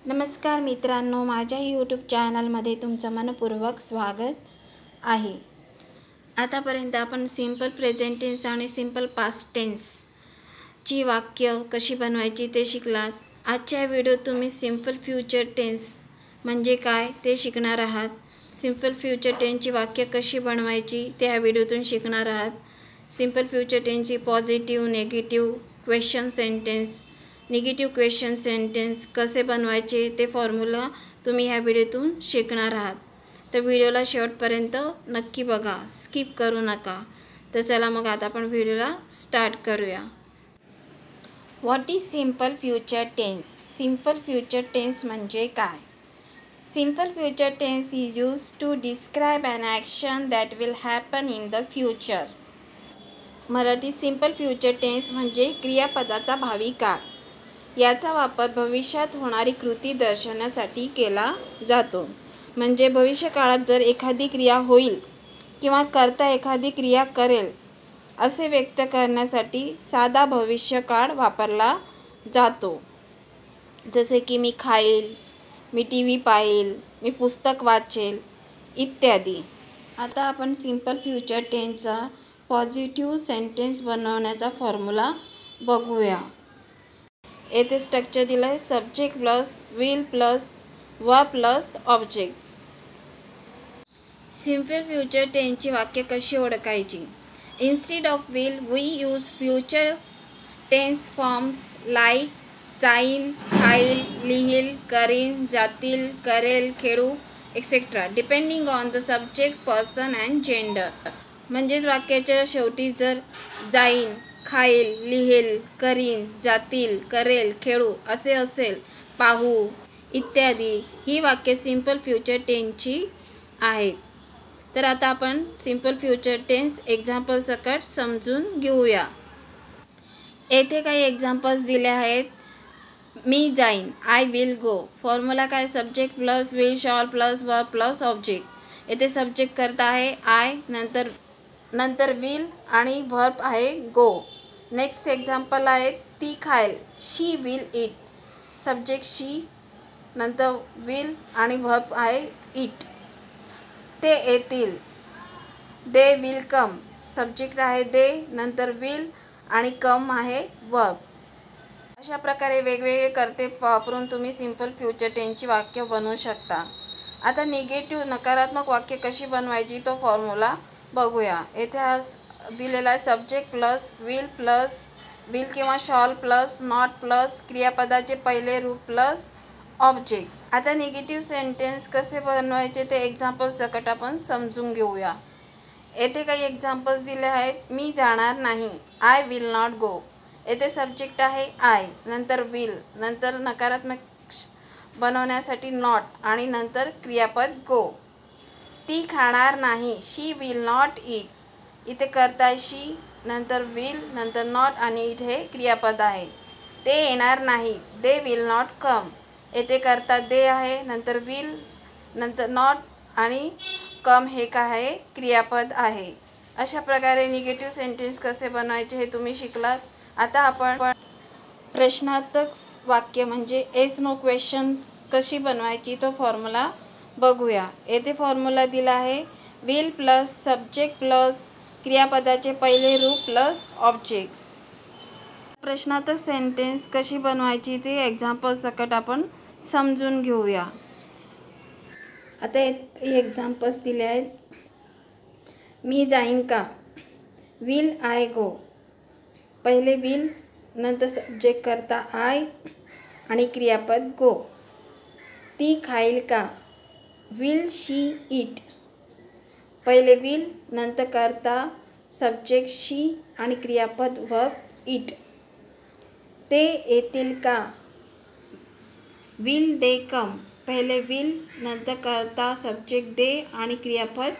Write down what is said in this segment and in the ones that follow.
नमस्कार मित्रांनो, माझ्या यूट्यूब चॅनलमध्ये तुमचं मनपूर्वक स्वागत आहे। आतापर्यंत आपण सिंपल प्रेझेंट टेन्स आणि सिंपल पास्ट टेन्स ची वाक्य कशी बनवायची ते शिकलात। आजच्या व्हिडिओत तुम्ही सिंपल फ्युचर टेन्स म्हणजे काय ते शिकणार आहात। सिंपल फ्युचर टेन्सची वाक्य कशी बनवायची ते या व्हिडिओतून शिकणार आहात। सिंपल फ्युचर टेन्सची positive, negative, question sentence, negative question sentence कसे बनवायचे ते फॉर्म्युला तुम्ही ह्या व्हिडिओतून शिकणार आहात। तर व्हिडिओला शेवटपर्यंत नक्की बघा, स्किप करू नका। तर चला मग आता आपण व्हिडिओला स्टार्ट करूया। What is simple future tense? Simple future tense म्हणजे काय? Simple future tense is used to describe an action that will happen in the future. Marathi simple future tense म्हणजे क्रियापदाचा भावी काळ। याचा वापर भविष्यात होणारी कृती दर्शवण्यासाठी केला जातो। म्हणजे भविष्यकाळात जर एखादी क्रिया होईल किंवा कर्ता एखादी क्रिया करेल असे व्यक्त करण्यासाठी साधा भविष्यकाळ वापरला जातो। जसे की मी खाईल, मी टीव्ही पाहील, मी पुस्तक वाचेल इत्यादी। आता आपण सिंपल फ्युचर टेन्सचा पॉझिटिव्ह सेंटेन्स बनवण्याचा फॉर्म्युला बघूया। येथे स्ट्रक्चर दिलं आहे, subject plus will plus verb plus object. Simple future टेन्सची वाक्य कशी ओळखायची? Instead of will we use future tense forms like जाईन, खाईल, लिहिल, करीन, जातील, करेल, खेळू etcetera depending on the subject, person and gender. म्हणजेच वाक्याच्या शेवटी जर जाईन, खाईल, लिहिल, करीन, जातील, करेल, खेळू असे असेल, पाहू इत्यादी ही वाक्य सिंपल फ्युचर टेन्सची आहेत। तर आता आपण सिंपल फ्युचर टेन्स एक्झाम्पल सकट समजून घेऊया। येथे काही एक्झाम्पल्स दिले आहेत। मी जाईन, आय विल गो। फॉर्म्युला काय? Subject plus will shawl plus verb plus object. येथे सब्जेक्ट करता आहे आय, नंतर विल आणि वर्ब आहे गो। नेक्स्ट एक्झाम्पल आहे ती खाईल, शी विल ईट। सब्जेक्ट शी, नंतर विल आणि वर्ब आहे ईट। ते येतील, दे विल कम। सब्जेक्ट आहे दे, नंतर विल आणि कम आहे वर्ब। अशा प्रकारे वेगवेगळे कर्ते वापरून तुम्ही सिंपल फ्युचर टेन्सची वाक्य बनवू शकता। आता निगेटिव्ह नकारात्मक वाक्य कशी बनवायची तो फॉर्म्युला बघूया। येथे दिलेला आहे सब्जेक्ट प्लस विल किंवा शॉल प्लस नॉट प्लस क्रियापदाचे पहिले रूप प्लस ऑब्जेक्ट। आता निगेटिव्ह सेंटेन्स कसे बनवायचे ते एक्झाम्पल सकट आपण समजून घेऊया। येथे काही एक्झाम्पल्स दिले आहेत। मी जाणार नाही, आय विल नॉट गो। येथे सब्जेक्ट आहे आय, नंतर विल, नंतर नकारात्मक बनवण्यासाठी नॉट आणि नंतर क्रियापद गो। ती खाणार नाही, शी विल नॉट ईट। इथे कर्ता आहे शी, नंतर विल, नंतर नॉट आणि इथे हे क्रियापद आहे। ते येणार नाही, दे विल नॉट कम। येथे कर्ता दे आहे, नंतर विल, नंतर नॉट आणि कम हे काय आहे? क्रियापद आहे। अशा प्रकारे निगेटिव्ह सेंटेन्स कसे बनवायचे हे तुम्ही शिकलात। आता आपण प्रश्नार्थक वाक्य म्हणजे येस नो क्वेश्चन्स कशी बनवायची तो फॉर्म्युला बघूया। येथे फॉर्म्युला दिला आहे विल प्लस सब्जेक्ट प्लस क्रियापदाचे पहिले रूप प्लस ऑब्जेक्ट। प्रश्नार्थक सेंटेन्स कशी बनवायची ते एक्झाम्पल सकट आपण समजून घेऊया। आता एक्झाम्पल्स दिले आहेत। मी जाईन का, विल आय गो। पहिले विल, नंतर सब्जेक्ट करता आय आणि क्रियापद गो। ती खाईल का, विल शी ईट। पहिले विल, नंतर करता सब्जेक्ट शी आणि क्रियापद वर्ब ईट। ते येतील का, विल दे कम। पहिले विल, नंतर करता सब्जेक्ट दे आणि क्रियापद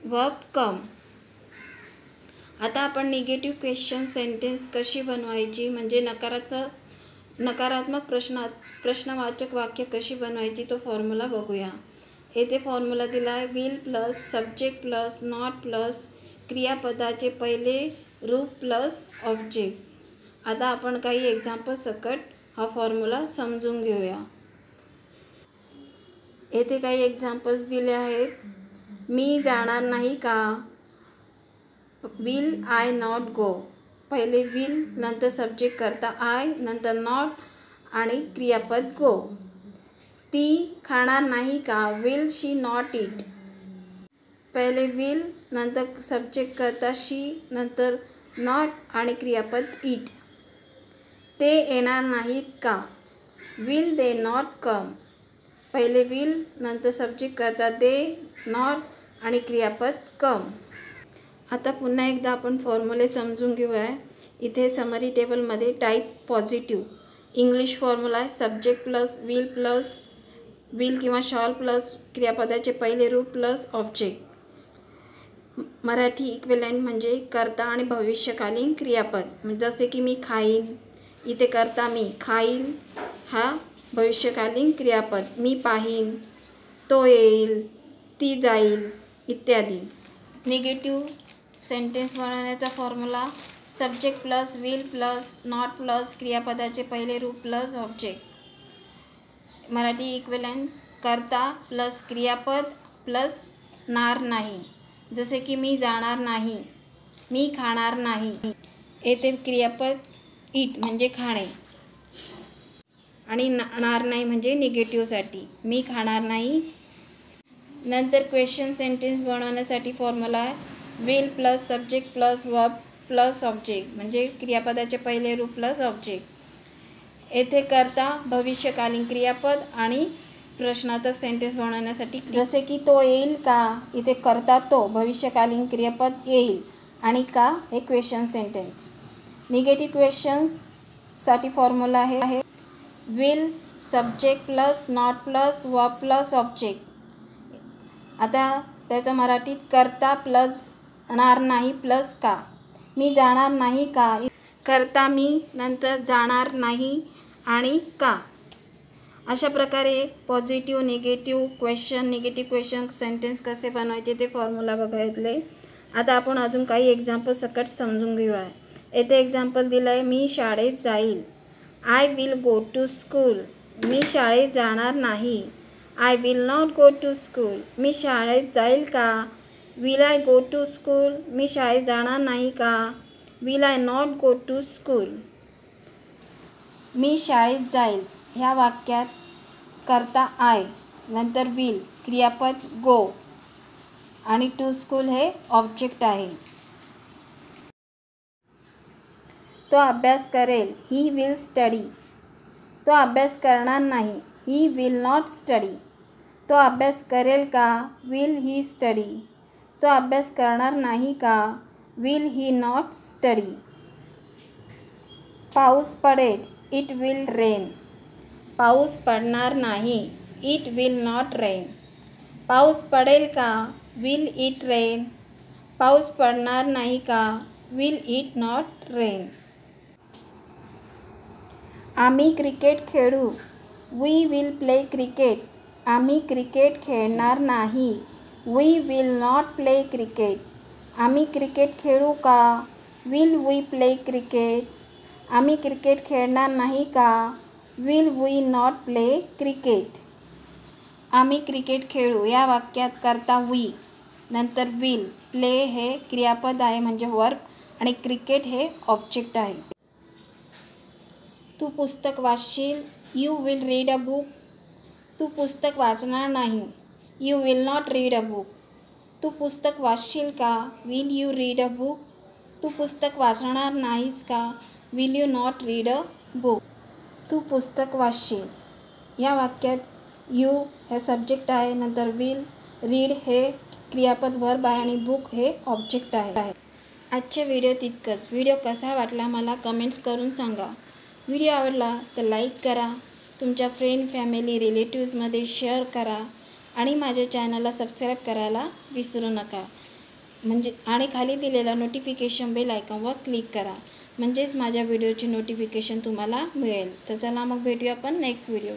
वर्ब कम। आता आपण निगेटिव्ह क्वेश्चन सेंटेन्स कशी बनवायची म्हणजे नकारात्मक प्रश्नवाचक वाक्य कशी बनवायची तो फॉर्म्युला बघूया। येथे फॉर्म्युला दिला आहे will plus subject plus not plus क्रियापदाचे पहिले रूप प्लस ऑब्जेक्ट। आता आपण काही एक्झाम्पल सकट हा फॉर्म्युला समजून घेऊया। येथे काही एक्झाम्पल्स दिले आहेत. मी जाणार नाही का, विल आय नॉट गो. पहिले विल, नंतर सब्जेक्ट करता आय, नंतर नॉट आणि क्रियापद गो. ती खाणार नाही का, विल शी नॉट ईट. पहिले विल, नंतर सब्जेक्ट करता शी, नंतर नॉट आणि क्रियापद ईट. ते येणार नाहीत का, विल दे नॉट कम. पहिले विल, नंतर सब्जेक्ट करता दे, नॉट आणि क्रियापद कम. आता पुन्हा एकदा आपण फॉर्म्युले समजून घेऊया. इथे समरी टेबलमध्ये टाईप पॉझिटिव्ह. इंग्लिश फॉर्म्युला आहे सब्जेक्ट प्लस विल किंवा शॉल प्लस क्रियापदाचे पहिले रूप प्लस ऑब्जेक्ट. मराठी इक्विलेंट म्हणजे कर्ता आणि भविष्यकालीन क्रियापद. जसे की मी खाईन, इथे कर्ता मी, खाईन हा भविष्यकालीन क्रियापद. मी पाहीन, तो येईल, ती जाईल इत्यादी. निगेटिव्ह सेंटेन्स बनवण्याचा formula subject plus will plus not plus क्रियापदाचे पहिले रूप प्लस ऑब्जेक्ट. मराठी इक्विलेंट कर्ता प्लस क्रियापद प्लस नार नाही. जसे की मी जाणार नाही, मी खाणार नाही. येथे क्रियापद ईट म्हणजे खाणे आणि नार नाही म्हणजे निगेटिव्हसाठी मी खाणार नाही. नंतर क्वेश्चन सेंटेन्स बनवण्यासाठी formula will plus subject plus verb plus object म्हणजे क्रियापदाचे पहिले रूप प्लस ऑब्जेक्ट. येथे कर्ता भविष्यकालीन क्रियापद आणि प्रश्नार्थक सेंटेन्स बनवण्यासाठी जसे की तो येईल का, इथे कर्ता तो, भविष्यकालीन क्रियापद येईल आणि का हे क्वेश्चन सेंटेन्स. निगेटिव्ह क्वेश्चन्ससाठी फॉर्म्युला आहे will subject plus not plus verb plus object. आता त्याचं मराठीत कर्ता प्लस णार नाही प्लस का. मी जाणार नाही का, कर्ता मी, नंतर जाणार नाही आणि का. अशा प्रकारे पॉझिटिव्ह निगेटिव्ह क्वेश्चन सेंटेन्स कसे बनवायचे ते फॉर्म्युला बघितले. आता आपण अजून काही एक्झाम्पल सकट समजून घेऊया. येथे एक्झाम्पल दिलं आहे मी शाळेत जाईल. I will go to school. मी शाळेत जाणार नाही. I will not go to school. मी शाळेत जाईल का, will I go to school. मी शाळेत जाणार नाही का, will I not go to school. मी शाळेत जाईल ह्या वाक्यात कर्ता आय, नंतर विल, क्रियापद गो आणि टू स्कूल हे ऑब्जेक्ट आहे. तो अभ्यास करेल, ही विल स्टडी. तो अभ्यास करणार नाही, ही विल नॉट स्टडी. तो अभ्यास करेल का, विल ही स्टडी. तो अभ्यास करणार नाही का, विल ही नॉट स्टडी. पाऊस पडेल, इट विल रेन. पाऊस पडणार नाही, इट विल नॉट रेन. पाऊस पडेल का, विल इट रेन. पाऊस पडणार नाही का, विल इट नॉट रेन. आम्ही क्रिकेट खेळू, वी विल प्ले क्रिकेट. आम्ही क्रिकेट खेळणार नाही, we will not play cricket. आम्ही क्रिकेट खेळू का, विल वी प्ले क्रिकेट. आम्ही क्रिकेट खेळणार नाही का, will we not play cricket. आम्ही क्रिकेट खेळू या वाक्यात कर्ता वी, नंतर विल, प्ले हे क्रियापद आहे म्हणजे वर्ब आणि क्रिकेट हे ऑब्जेक्ट आहे. तू पुस्तक वाचशील, you will read a book. तू पुस्तक वाचणार नाही, you will not read a book. तू पुस्तक वाचशील का, will you read a book. तू पुस्तक वाचणार नाहीस का, will you not read a book. तू पुस्तक वाचशील या वाक्यात यू हे सब्जेक्ट आहे, नंतर विल, रीड हे क्रियापद वर्ब आहे आणि बुक हे ऑब्जेक्ट आहे. आजच्या व्हिडिओ तितकंच. व्हिडिओ कसा वाटला मला कमेंट्स करून सांगा. व्हिडिओ आवडला तर लाईक करा, तुमच्या फ्रेंड फॅमिली रिलेटिव्समध्ये शेअर करा आणि माझ्या चॅनलला सबस्क्राईब करायला विसरू नका. आणि खाली दिलेला नोटिफिकेशन बेल आयकॉनवर क्लिक करा म्हणजेच माझ्या व्हिडिओची नोटिफिकेशन तुम्हाला मिळेल. तर चला मग भेटूया आपण नेक्स्ट व्हिडिओ.